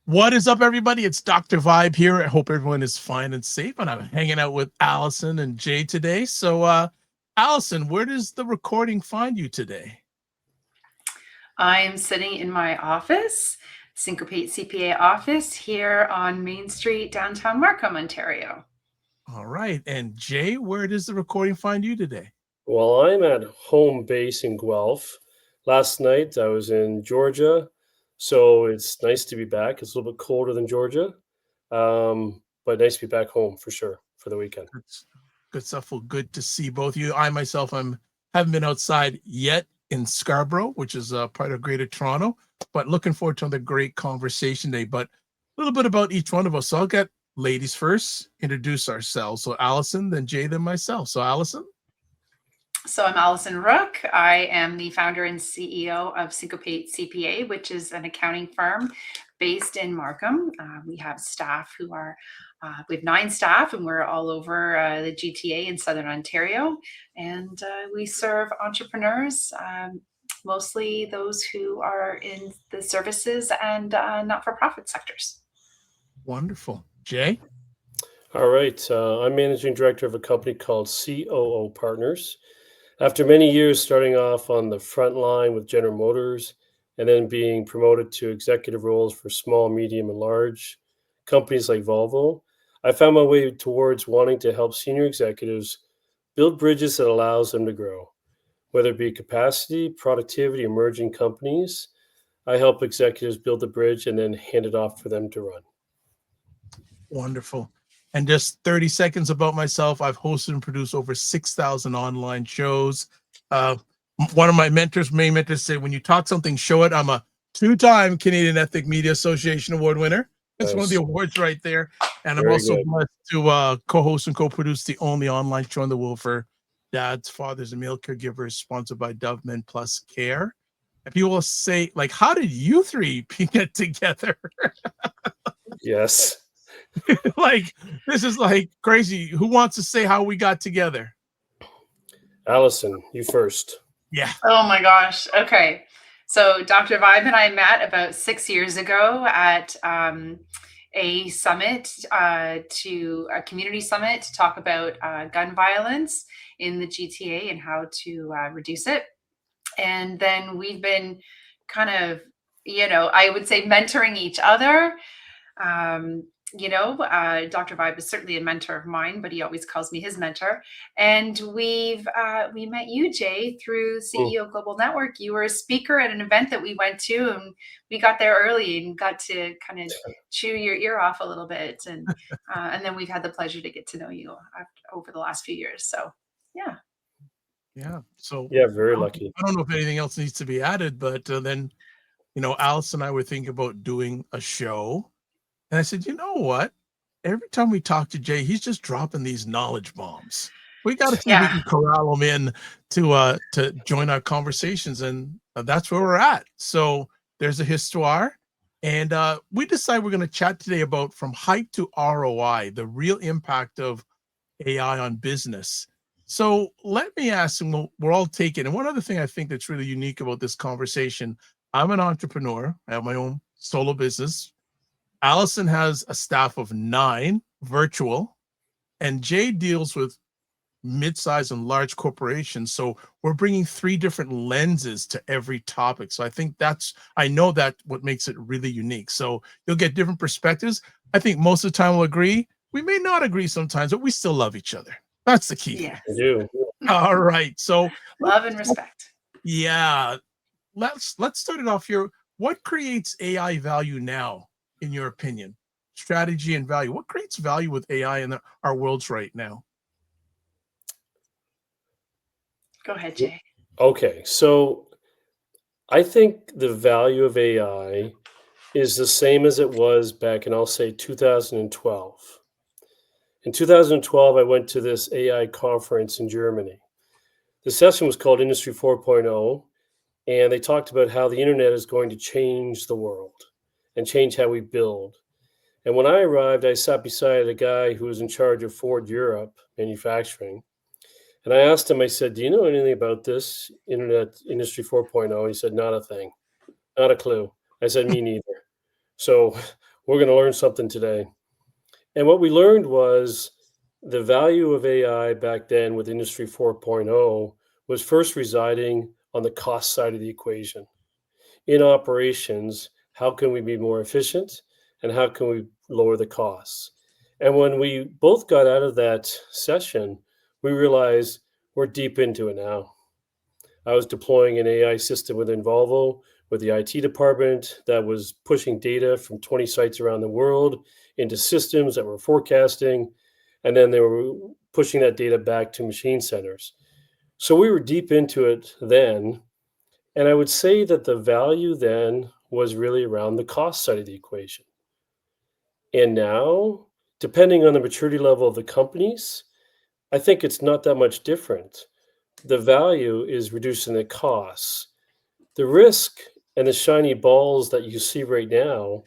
What is up, everybody? It's Dr. Vibe here. I hope everyone is fine and safe. And I'm hanging out with Allison and Jay today. So, Allison, where does the recording find you today? I'm sitting in my office, Syncopate CPA office here on Main Street, downtown Markham, Ontario. All right. And Jay, where does the recording find you today? Well, I'm at home base in Guelph. Last night I was in Georgia, so it's nice to be back. It's a little bit colder than Georgia, but nice to be back home for sure for the weekend. Good stuff. Well, good to see both of you. I myself, haven't been outside yet in Scarborough, which is part of Greater Toronto, but looking forward to another great conversation today. But a little bit about each one of us. So I'll get ladies first, introduce ourselves. So Allison, then Jay, then myself. So Allison. So I'm Allison Rook. I am the founder and CEO of Syncopate CPA, which is an accounting firm based in Markham. We have staff who are, we have 9 staff, and we're all over the GTA in Southern Ontario. And we serve entrepreneurs, mostly those who are in the services and not-for-profit sectors. Wonderful. Jay? All right. I'm managing director of a company called COO Partners. After many years starting off on the front line with General Motors and then being promoted to executive roles for small, medium, and large companies like Volvo, I found my way towards wanting to help senior executives build bridges that allows them to grow. Whether it be capacity, productivity, emerging companies, I help executives build the bridge and then hand it off for them to run. Wonderful. And just 30 seconds about myself. I've hosted and produced over 6,000 online shows. One of my main mentors said, when you talk something, show it. I'm a 2-time Canadian Ethnic Media Association Award winner. That's one of the awards right there. And I'm also blessed to co-host and co-produce the only online show in the world for dads, fathers, and male caregivers, sponsored by Dove Men Plus Care. And people will say, like, how did you three get together? Yes. Like, this is like crazy. Who wants to say how we got together? Allison, you first. Yeah. Oh my gosh. Okay. So Dr. Vibe and I met about 6 years ago at a summit, to a community summit to talk about gun violence in the GTA and how to reduce it. And then we've been kind of, I would say mentoring each other. Dr. Vibe is certainly a mentor of mine, but he always calls me his mentor. And we met you, Jay, through CEO Global Network. You were a speaker at an event that we went to, and we got there early and got to kind of chew your ear off a little bit. And then we've had the pleasure to get to know you over the last few years. So, yeah. Yeah. So yeah, very lucky. I don't know if anything else needs to be added, but then, Alice and I were thinking about doing a show. And I said, you know what? Every time we talk to Jay, he's just dropping these knowledge bombs. We got to see if we can corral him in to join our conversations. And that's where we're at. So there's a histoire. And we decided we're going to chat today about from hype to ROI, the real impact of AI on business. So let me ask, and we're all taking, and one other thing I think that's really unique about this conversation, I'm an entrepreneur. I have my own solo business. Allison has a staff of 9 virtual, and Jay deals with mid-sized and large corporations. So we're bringing 3 different lenses to every topic. So I know that what makes it really unique. So you'll get different perspectives. I think most of the time we'll agree. We may not agree sometimes, but we still love each other. That's the key. Yes. I do. All right. So love and respect. Yeah. Let's start it off here. What creates AI value now, in your opinion? Strategy and value. What creates value with AI in our worlds right now? Go ahead, Jay. Okay, so I think the value of AI is the same as it was back in, I'll say, 2012. In 2012, I went to this AI conference in Germany. The session was called Industry 4.0, and they talked about how the internet is going to change the world and change how we build. And when I arrived, I sat beside a guy who was in charge of Ford Europe manufacturing. And I asked him, I said, do you know anything about this internet industry 4.0? He said, not a thing, not a clue. I said, me neither. So we're going to learn something today. And what we learned was the value of AI back then with Industry 4.0 was first residing on the cost side of the equation. In operations, how can we be more efficient and how can we lower the costs? And when we both got out of that session, we realized we're deep into it now. I was deploying an AI system within Volvo with the IT department that was pushing data from 20 sites around the world into systems that were forecasting, and then they were pushing that data back to machine centers. So we were deep into it then. And I would say that the value then was really around the cost side of the equation. And now, depending on the maturity level of the companies, I think it's not that much different. The value is reducing the costs. The risk and the shiny balls that you see right now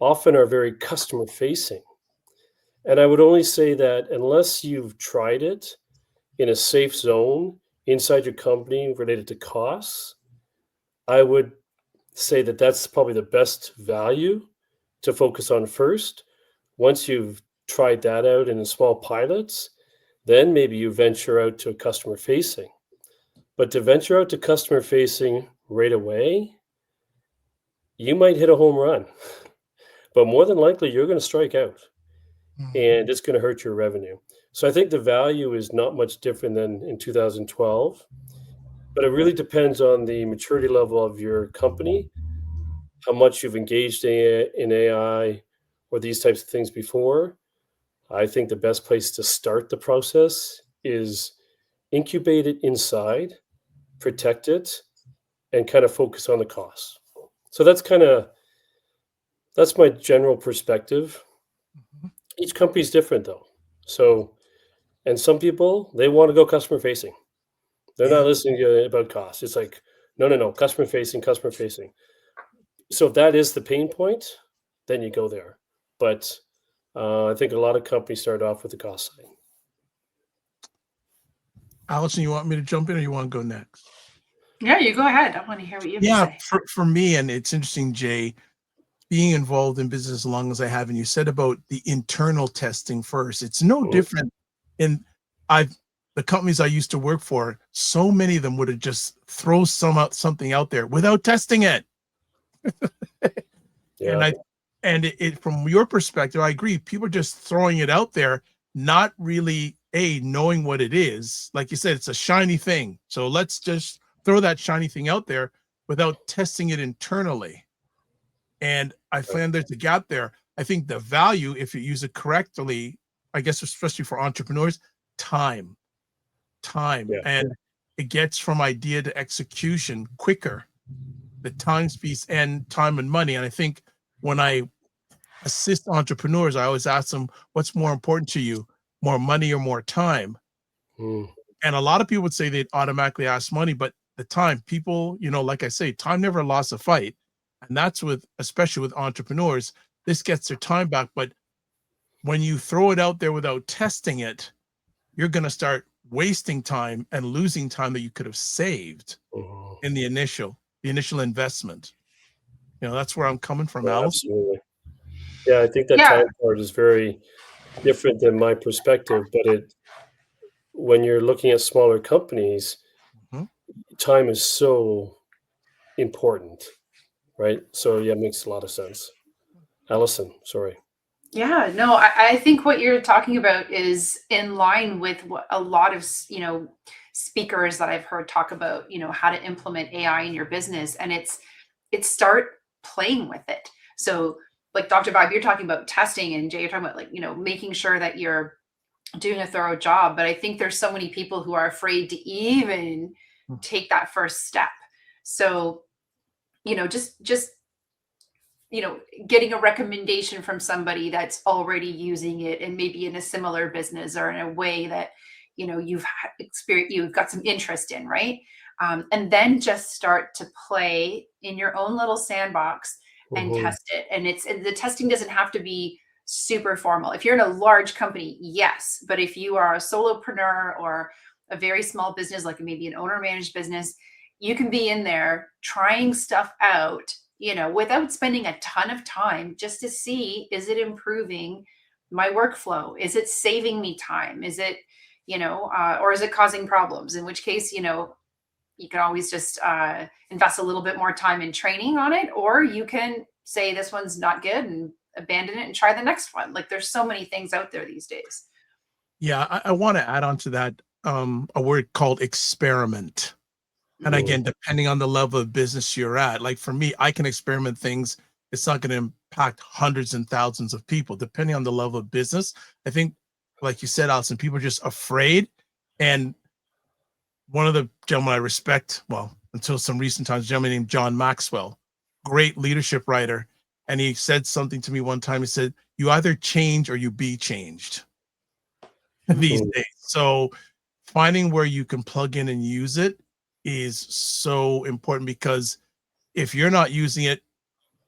often are very customer facing. And I would only say that unless you've tried it in a safe zone inside your company related to costs, I would say that that's probably the best value to focus on first. Once you've tried that out in small pilots, then maybe you venture out to customer facing. But to venture out to customer facing right away, you might hit a home run, but more than likely you're going to strike out and it's going to hurt your revenue. So I think the value is not much different than in 2012, but it really depends on the maturity level of your company, how much you've engaged in AI or these types of things before. I think the best place to start the process is incubate it inside, protect it, and kind of focus on the costs. So that's my general perspective. Mhm. Each company is different though. So, and some people, they want to go customer facing. They're Yeah. not listening to you about costs. It's like, no, customer facing, customer facing. So if that is the pain point, then you go there. But I think a lot of companies start off with the cost side. Allison, you want me to jump in or you want to go next? Yeah, you go ahead. I want to hear what you have to Yeah, say. for me, and it's interesting, Jay, being involved in business as long as I have, and you said about the internal testing first. It's no Mhm. different in I've the companies I used to work for, so many of them would have just throw something out there without testing it. And Yeah. it from your perspective, I agree. People are just throwing it out there, not really knowing what it is. Like you said, it's a shiny thing. So let's just throw that shiny thing out there without testing it internally. And I Right. find there's a gap there. I think the value, if you use it correctly, I guess especially for entrepreneurs, time, Yeah. and it gets from idea to execution quicker. The time piece and time and money. And I think when I assist entrepreneurs, I always ask them, what's more important to you, more money or more time? Mm. And a lot of people would say they'd automatically ask money, but the time, people, like I say, time never lost a fight. And that's especially with entrepreneurs, this gets their time back. But when you throw it out there without testing it, you're going to start wasting time and losing time that you could have saved Mhm. in the initial investment. That's where I'm coming from, Yeah, Allison. absolutely. Yeah, I think that Yeah, time part is very different than my perspective, but when you're looking at smaller companies, Mhm. time is so important, right? So yeah, it makes a lot of sense. Allison, sorry. yeah, no, I think what you're talking about is in line with what a lot of speakers that I've heard talk about, how to implement AI in your business, and it's start playing with it. So, like Dr. Vibe, you're talking about testing, and Jay, you're talking about making sure that you're doing a thorough job. But I think there's so many people who are afraid to even take that first step. So, just getting a recommendation from somebody that's already using it and maybe in a similar business or in a way that you've got some interest in, right? And then just start to play in your own little sandbox and Mhm. test it. And the testing doesn't have to be super formal. If you're in a large company, yes, but if you are a solopreneur or a very small business, like maybe an owner managed business, you can be in there trying stuff out without spending a ton of time, just to see, is it improving my workflow? Is it saving me time? Is it, or is it causing problems? In which case, you can always just invest a little bit more time in training on it, or you can say this one's not good and abandon it and try the next one. Like, there's so many things out there these days. Yeah, I want to add on to that a word called experiment. And again, depending on the level of business you're at, like for me, I can experiment things. It's not going to impact hundreds and thousands of people, depending on the level of business. I think, like you said, Allison, people are just afraid. And one of the gentlemen I respect, well, until some recent times, a gentleman named John Maxwell, great leadership writer. And he said something to me one time. He said, you either change or you be changed these days. So finding where you can plug in and use it is so important, because if you're not using it,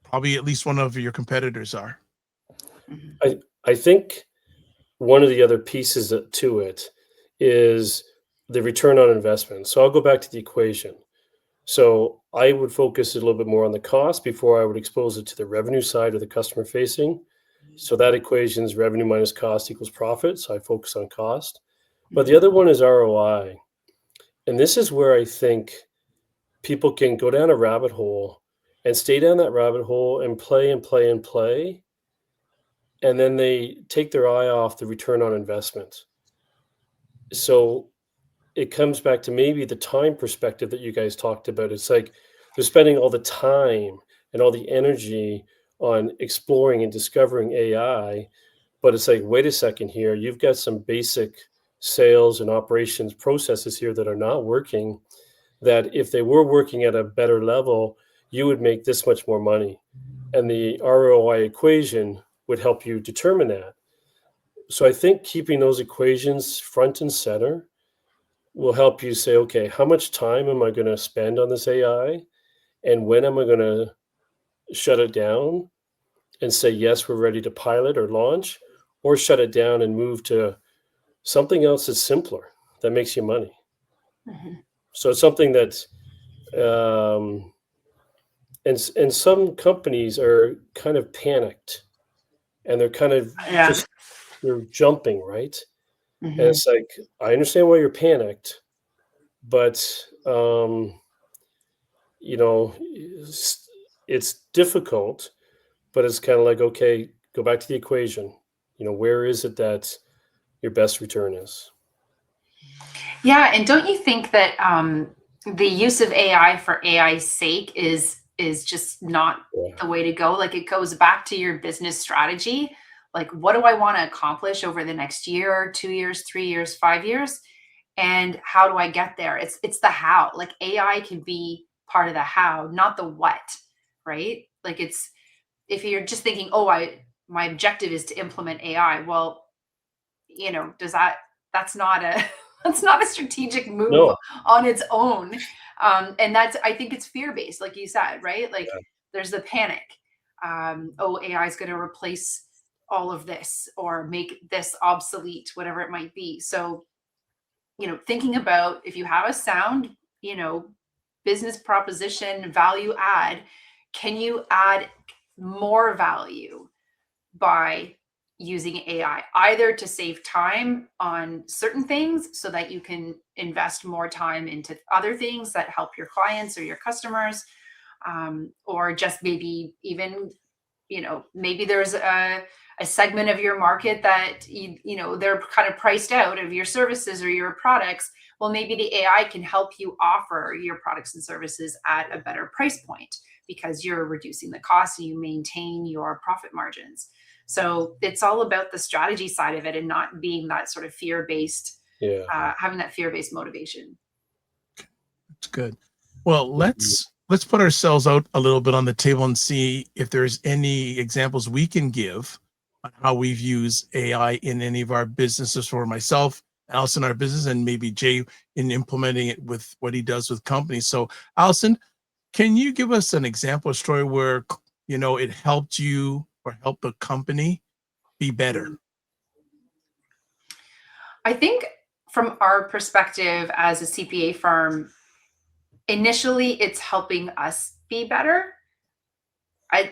probably at least one of your competitors are. I think one of the other pieces to it is the return on investment. So I'll go back to the equation. So I would focus a little bit more on the cost before I would expose it to the revenue side or the customer facing. So that equation is revenue minus cost equals profit. So I focus on cost. But the other one is ROI. And this is where I think people can go down a rabbit hole and stay down that rabbit hole and play and play and play. And then they take their eye off the return on investment. So it comes back to maybe the time perspective that you guys talked about. It's like they're spending all the time and all the energy on exploring and discovering AI. But it's like, wait a second here, you've got some basic sales and operations processes here that are not working, that if they were working at a better level, you would make this much more money. And the ROI equation would help you determine that. So I think keeping those equations front and center will help you say, okay, how much time am I going to spend on this AI? And when am I going to shut it down and say, yes, we're ready to pilot or launch, or shut it down and move to something else that's simpler, that makes you money. So it's something that, and some companies are kind of panicked, and they're kind of just, they're jumping, right? And it's like, I understand why you're panicked, but it's difficult, but it's kind of like, okay, go back to the equation. Where is it that your best return is? Yeah, and don't you think that the use of AI for AI's sake is just not the way to go? Like, it goes back to your business strategy. Like, what do I want to accomplish over the next year, 2 years, 3 years, 5 years? And how do I get there? It's the how. Like, AI can be part of the how, not the what, right? Like, if you're just thinking, oh, my objective is to implement AI. Well, that's not a that's not a strategic move on its own. And I think it's fear-based, like you said, right? Like, there's the panic. AI is going to replace all of this or make this obsolete, whatever it might be. So, thinking about, if you have a sound, business proposition, value add, can you add more value by using AI, either to save time on certain things so that you can invest more time into other things that help your clients or your customers, or just maybe even, maybe there's a segment of your market that they're kind of priced out of your services or your products. Well, maybe the AI can help you offer your products and services at a better price point, because you're reducing the cost and you maintain your profit margins. So it's all about the strategy side of it, and not being that sort of fear-based, having that fear-based motivation. That's good. Well, let's put ourselves out a little bit on the table and see if there's any examples we can give on how we've used AI in any of our businesses. For myself, Allison, our business, and maybe Jay in implementing it with what he does with companies. So, Allison, can you give us an example, story where it helped you or helped the company be better? I think from our perspective as a CPA firm, initially it's helping us be better.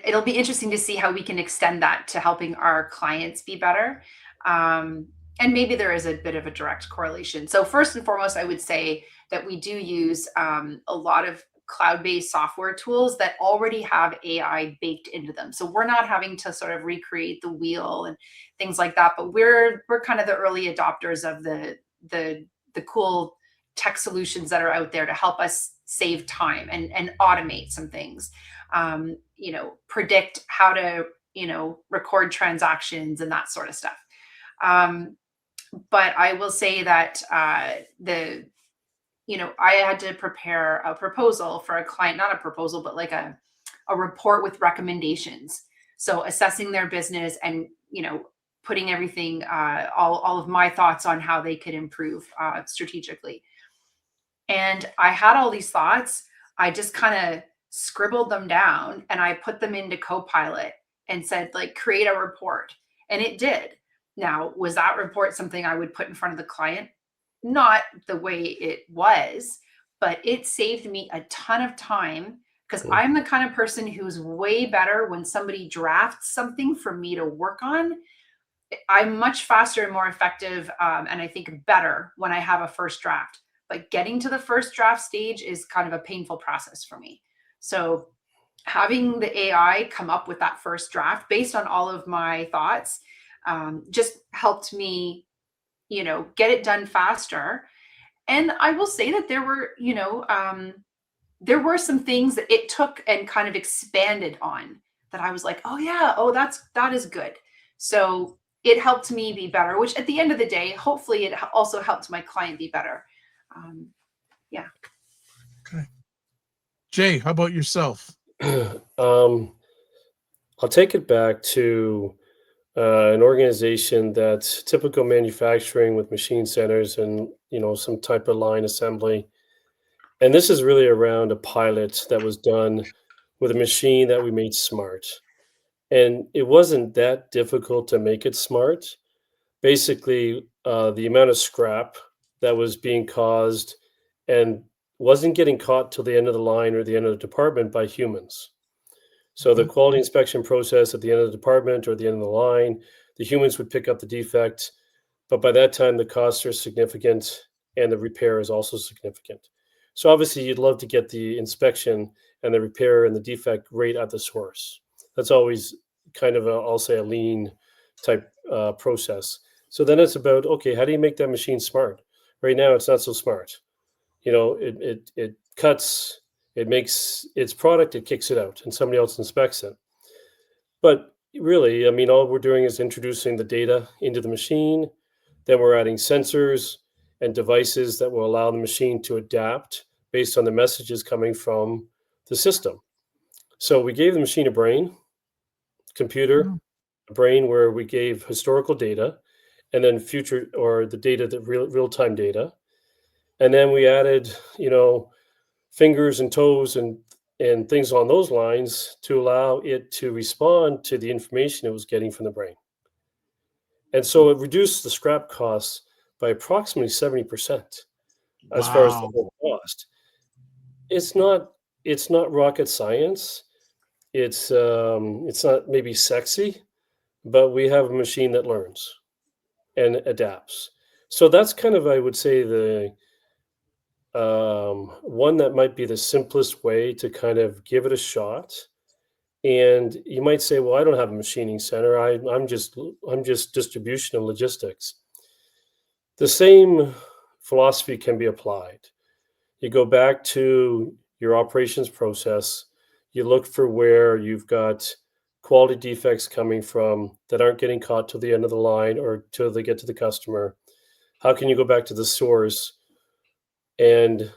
it'll be interesting to see how we can extend that to helping our clients be better. And maybe there is a bit of a direct correlation. So first and foremost, I would say that we do use a lot of cloud-based software tools that already have AI baked into them. So we're not having to sort of recreate the wheel and things like that. But we're kind of the early adopters of the cool tech solutions that are out there to help us save time and automate some things. Predict how to record transactions and that sort of stuff. But I will say that I had to prepare a proposal for a client, not a proposal, but like a report with recommendations. So assessing their business and, putting everything, all of my thoughts on how they could improve strategically. And I had all these thoughts. I just kind of scribbled them down and I put them into Copilot and said, like, create a report. And it did. Now, was that report something I would put in front of the client? Not the way it was, but it saved me a ton of time because I'm the kind of person who's way better when somebody drafts something for me to work on. I'm much faster and more effective, and I think better when I have a first draft. But getting to the first draft stage is kind of a painful process for me. So having the AI come up with that first draft based on all of my thoughts just helped me, get it done faster. And I will say that there were some things that it took and kind of expanded on that I was like, oh yeah, that is good. So it helped me be better, which at the end of the day, hopefully it also helped my client be better. Yeah. Okay. Jay, how about yourself? I'll take it back to an organization that's typical manufacturing with machine centers and some type of line assembly. And this is really around a pilot that was done with a machine that we made smart. And it wasn't that difficult to make it smart. Basically, the amount of scrap that was being caused and wasn't getting caught till the end of the line or the end of the department by humans. So the quality inspection process at the end of the department or the end of the line, the humans would pick up the defect, but by that time the costs are significant and the repair is also significant. So obviously you'd love to get the inspection and the repair and the defect right at the source. That's always kind of I'll say a lean type process. So then it's about, okay, how do you make that machine smart? Right now it's not so smart. It cuts, it makes its product, it kicks it out, and somebody else inspects it. But really, I mean, all we're doing is introducing the data into the machine. Then we're adding sensors and devices that will allow the machine to adapt based on the messages coming from the system. So we gave the machine a brain, computer, a brain where we gave historical data, and then future or the data, the real-time data. And then we added, fingers and toes and things on those lines to allow it to respond to the information it was getting from the brain. And so it reduced the scrap costs by approximately 70% as far as the Wow. whole cost. It's not rocket science. It's not maybe sexy, but we have a machine that learns and adapts. So that's kind of, I would say, the one that might be the simplest way to kind of give it a shot. And you might say, well, I don't have a machining center. I'm just distribution and logistics. The same philosophy can be applied. You go back to your operations process. You look for where you've got quality defects coming from that aren't getting caught till the end of the line or till they get to the customer. How can you go back to the source? And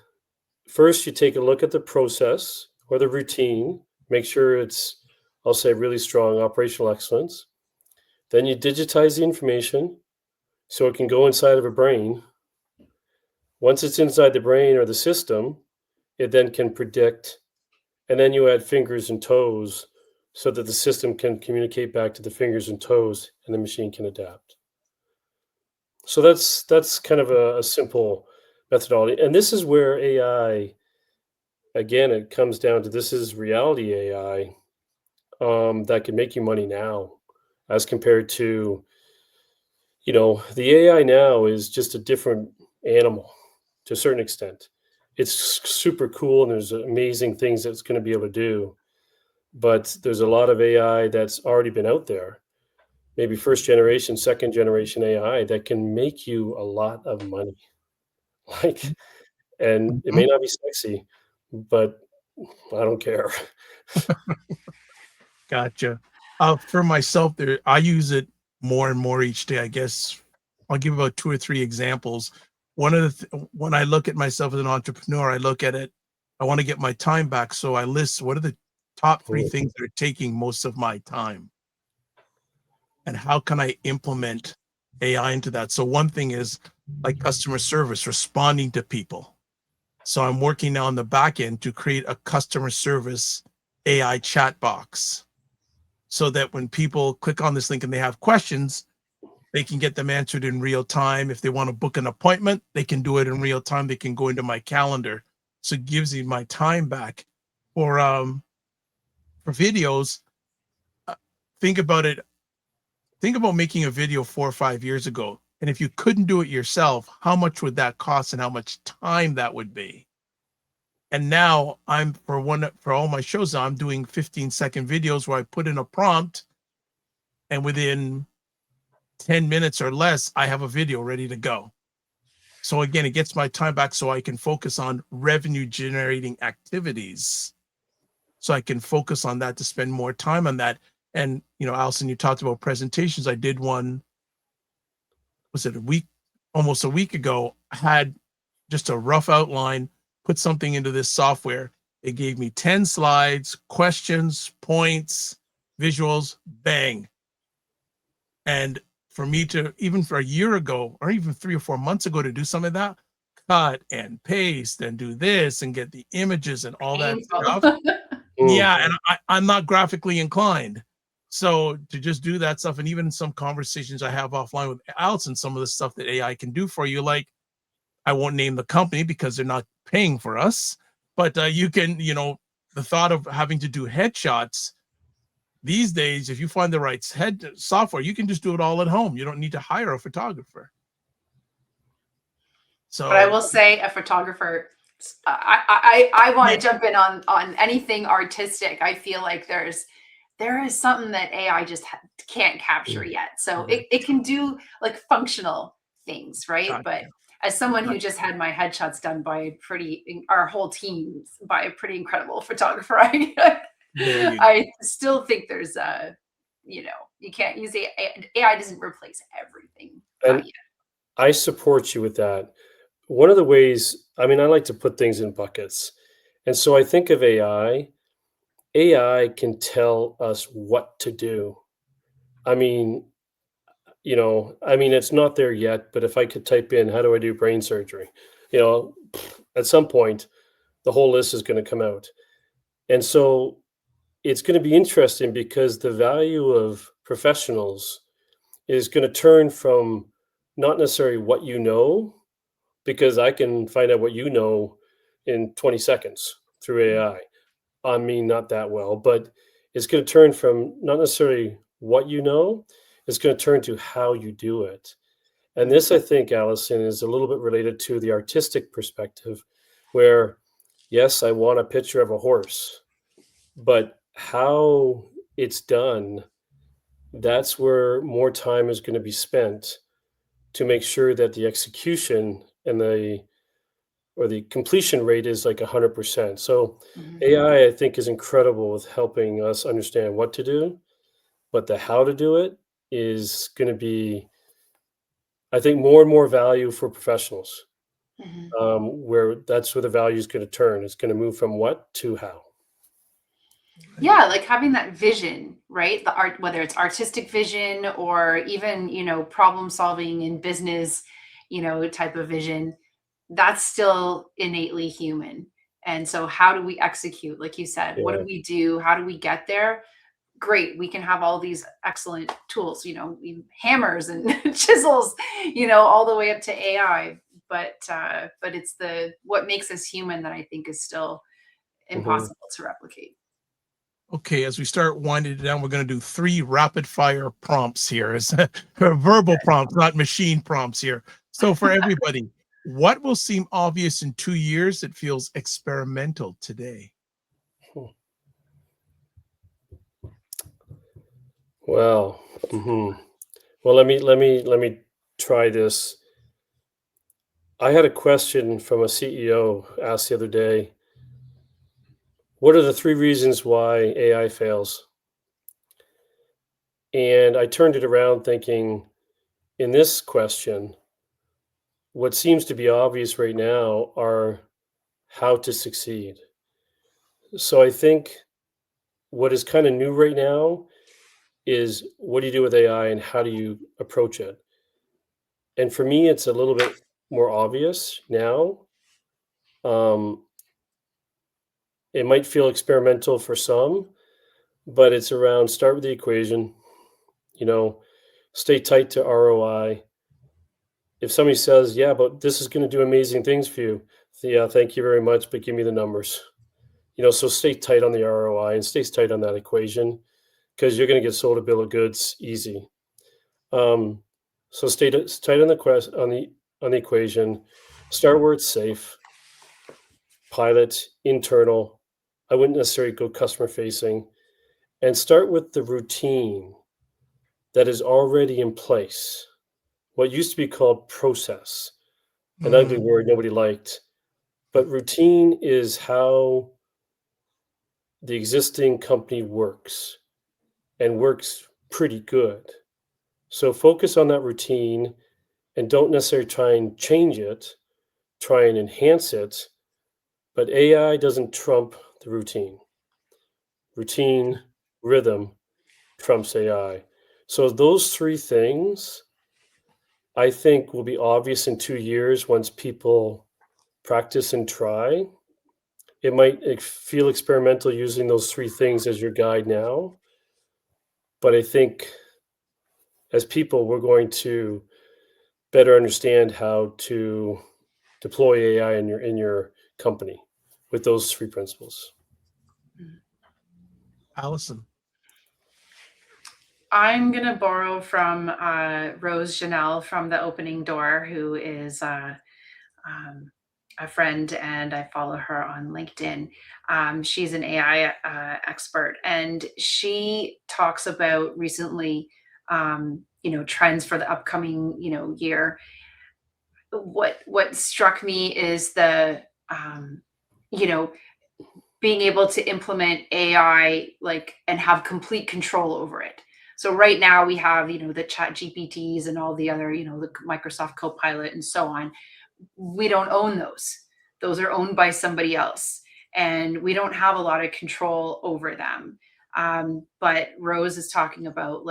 first, you take a look at the process or the routine, make sure it's, I'll say, really strong operational excellence. Then you digitize the information so it can go inside of a brain. Once it's inside the brain or the system, it then can predict, and then you add fingers and toes so that the system can communicate back to the fingers and toes and the machine can adapt. So that's kind of a simple methodology. And this is where AI, again, it comes down to this is reality AI. that can make you money now, as compared to, the AI now is just a different animal to a certain extent. It's super cool and there's amazing things that it's going to be able to do. But there's a lot of AI that's already been out there, maybe first generation, second generation AI that can make you a lot of money. Like, and it Mhm. may not be sexy, but I don't care. Gotcha. For myself, I use it more and more each day. I guess I'll give about two or three examples. One of when I look at myself as an entrepreneur, I look at it. I want to get my time back, so I list what are the top three Mm, things that are taking most of my time, and how can I implement AI into that. So one thing is like customer service, responding to people. So I'm working now on the back end to create a customer service AI chat box so that when people click on this link and they have questions, they can get them answered in real time. If they want to book an appointment, they can do it in real time. They can go into my calendar. So it gives me my time back. For videos, uh, think about it. Think about making a video 4 or 5 years ago. And if you couldn't do it yourself, how much would that cost and how much time that would be? And now for all my shows, I'm doing 15-second videos where I put in a prompt, and within 10 minutes or less, I have a video ready to go. So again, it gets my time back so I can focus on revenue generating activities. So I can focus on that to spend more time on that. And, Allison, you talked about presentations. I did one, was it almost a week ago? I had just a rough outline, put something into this software. It gave me 10 slides, questions, points, visuals, bang. And for me to, even for a year ago, or even 3 or 4 months ago, to do some of that, cut and paste and do this and get the images and all that Painful. stuff. mm, Yeah. And I'm not graphically inclined. So to just do that stuff, and even in some conversations I have offline with Allison, some of the stuff that AI can do for you, like I won't name the company because they're not paying for us, but you can, the thought of having to do headshots these days, if you find the right head software, you can just do it all at home. You don't need to hire a photographer. But I So will say, a photographer. I want yeah, to jump in on anything artistic. I feel like there is something that AI just can't capture mm, yet. So yeah, it can do like functional things, right? gotcha, But as someone who gotcha. just had my headshots done by our whole team by a pretty incredible photographer, There you go. I still think there's you can't use AI. AI doesn't replace everything. Not and yet. I support you with that. One of the ways, I mean, I like to put things in buckets. And so I think of AI. AI can tell us what to do. I mean, it's not there yet, but if I could type in, how do I do brain surgery? You know, at some point, the whole list is going to come out. And so it's going to be interesting because the value of professionals is going to turn from not necessarily what you know, because I can find out what you know in 20 seconds through AI. I mean, not that well, but it's going to turn from not necessarily what you know, it's going to turn to how you do it. And this, I think, Allison, is a little bit related to the artistic perspective, where, yes, I want a picture of a horse, but how it's done, that's where more time is going to be spent to make sure that the execution and the completion rate is like 100%. So Mhm. AI, I think, is incredible with helping us understand what to do, but the how to do it is going to be, I think, more and more value for professionals. Mhm. Where that's where the value is going to turn. It's going to move from what to how. Yeah, like having that vision, right? The art, whether it's artistic vision or even, problem solving in business, type of vision, that's still innately human. And so how do we execute? Like you said, what do Yeah. we do? How do we get there? Great. We can have all these excellent tools, hammers and chisels, all the way up to AI. But it's the what makes us human that I think is still Mhm. impossible to replicate. Okay, as we start winding it down, we're going to do 3 rapid fire prompts here. It's verbal prompts, not machine prompts here. So for everybody, what will seem obvious in 2 years that feels experimental today? Well, well, let me try this. I had a question from a CEO asked the other day, what are the 3 reasons why AI fails? And I turned it around thinking, in this question, what seems to be obvious right now are how to succeed. So I think what is kind of new right now is what do you do with AI and how do you approach it? And for me, it's a little bit more obvious now. Um, it might feel experimental for some, but it's around start with the equation, you know, stay tight to ROI. If somebody says, yeah, but this is going to do amazing things for you, yeah, thank you very much, but give me the numbers. So stay tight on the ROI and stay tight on that equation because you're going to get sold a bill of goods easy. Um, so tight on the on the equation. Start where it's safe. Pilot, internal. I wouldn't necessarily go customer facing, and start with the routine that is already in place. What used to be called process, an ugly Mm, word nobody liked, but routine is how the existing company works and works pretty good. So focus on that routine and don't necessarily try and change it, try and enhance it. But AI doesn't trump the routine. Routine, rhythm trumps AI. So those 3 things I think will be obvious in 2 years once people practice and try. It might feel experimental using those 3 things as your guide now, but I think as people, we're going to better understand how to deploy AI in your company with those 3 principles. Allison. I'm going to borrow from Rose Janelle from The Opening Door, who is a friend, and I follow her on LinkedIn. She's an AI expert, and she talks about recently, trends for the upcoming, year. What struck me is the, you know, being able to implement AI and have complete control over it. So right now we have, the chat GPTs and all the other, the Microsoft Copilot and so on. We don't own those. Those are owned by somebody else. And we don't have a lot of control over them. But Rose is talking about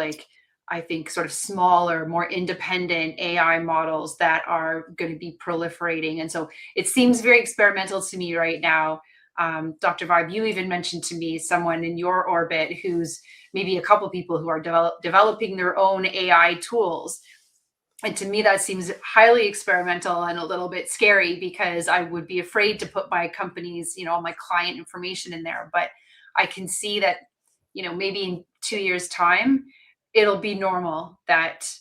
I think sort of smaller, more independent AI models that are going to be proliferating. And so it seems very experimental to me right now. Dr. Vibe, you even mentioned to me someone in your orbit who's maybe a couple people who are developing their own AI tools. And to me, that seems highly experimental and a little bit scary because I would be afraid to put my company's, all my client information in there. But I can see that, maybe in 2 years' time, it'll be normal that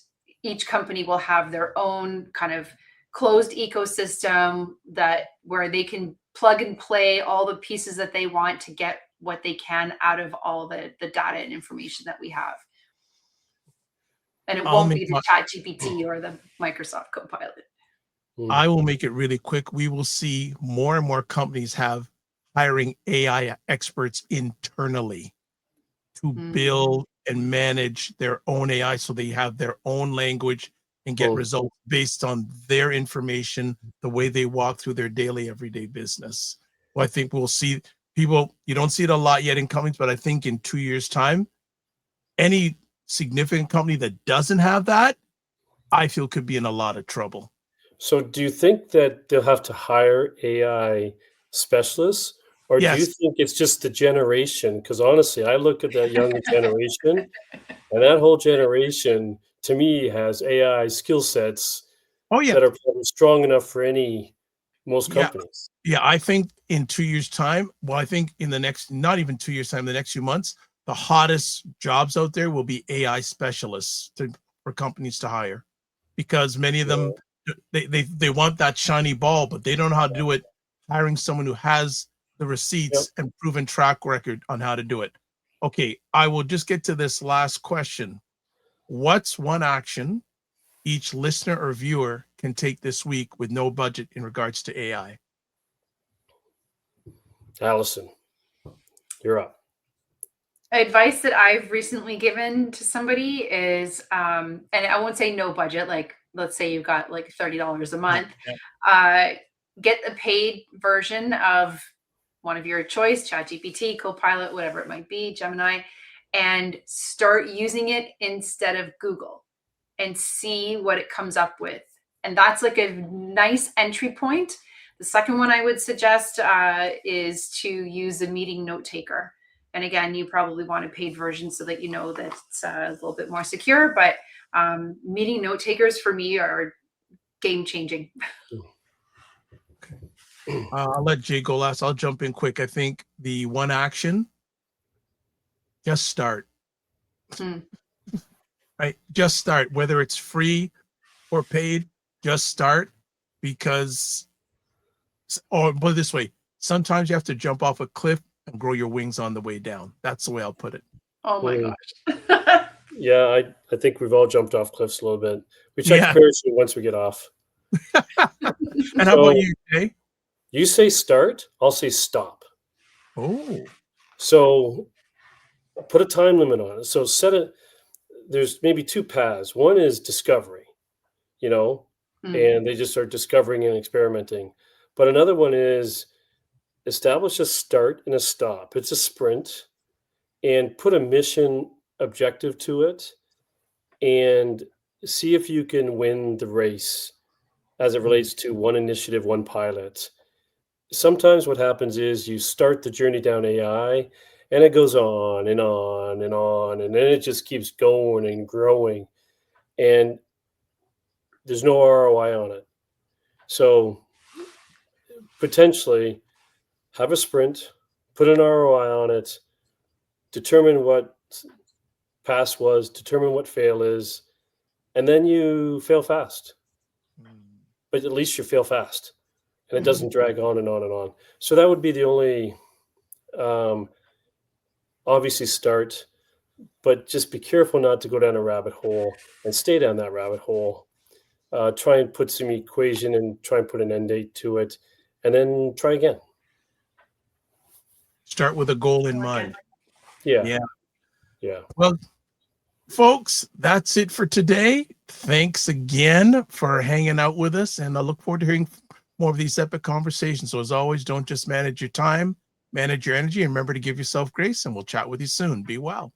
each company will have their own kind of closed ecosystem where they can plug and play all the pieces that they want to get what they can out of all the data and information that we have. And it I'll won't make be the my chat GPT or the Microsoft Copilot. I will make it really quick. We will see more and more companies hiring AI experts internally to build and manage their own AI so they have their own language and get results based on their information, the way they walk through their daily, everyday business. Well, I think we'll see people, you don't see it a lot yet in companies, but I think in 2 years' time, any significant company that doesn't have that, I feel could be in a lot of trouble. So do you think that they'll have to hire AI specialists, or do you Yes. think it's just the generation? Because honestly, I look at that younger generation, and that whole generation, to me, has AI skill sets Oh, yeah. that are probably strong enough for most Yeah. companies. Yeah. I think in 2 years' time, well, I think in the next, not even 2 years' time, the next few months, the hottest jobs out there will be AI specialists for companies to hire, because many of them, they want that shiny ball, but they don't know how to do it. Hiring someone who has the receipts and proven track record on how to do it. Okay, I will just get to this last question. What's one action each listener or viewer can take this week with no budget in regards to AI? Allison, you're up. Advice that I've recently given to somebody is, and I won't say no budget, like let's say you've got like $30 a month, get a paid version of one of your choice, ChatGPT, Copilot, whatever it might be, Gemini, and start using it instead of Google and see what it comes up with. And that's like a nice entry point. The second one I would suggest is to use a meeting note taker. And again, you probably want a paid version so that you know that it's a little bit more secure. But meeting note takers for me are game changing. I'll let Jay go last. I'll jump in quick. I think the one action, just start. Right? Just start. Whether it's free or paid, just start, because, or put it this way, sometimes you have to jump off a cliff and grow your wings on the way down. That's the way I'll put it. Oh my gosh. Yeah, I think we've all jumped off cliffs a little bit. We check the parachute once we get off. And how about you, Jay? You say start, I'll say stop. Oh. So put a time limit on it. So set it, there's maybe two paths. One is discovery, and they just start discovering and experimenting. But another one is establish a start and a stop. It's a sprint, and put a mission objective to it and see if you can win the race as it relates to one initiative, one pilot. Sometimes what happens is you start the journey down AI and it goes on and on and on, and then it just keeps going and growing, and there's no ROI on it. So potentially have a sprint, put an ROI on it, determine what pass was, determine what fail is, and then you fail fast. But at least you fail fast, and it doesn't drag on and on and on. So that would be the only, obviously start, but just be careful not to go down a rabbit hole and stay down that rabbit hole. Try and put some equation and try and put an end date to it, and then try again. Start with a goal in mind. Yeah. Well, folks, that's it for today. Thanks again for hanging out with us, and I look forward to hearing more of these epic conversations. So as always, don't just manage your time, manage your energy, and remember to give yourself grace, and we'll chat with you soon. Be well.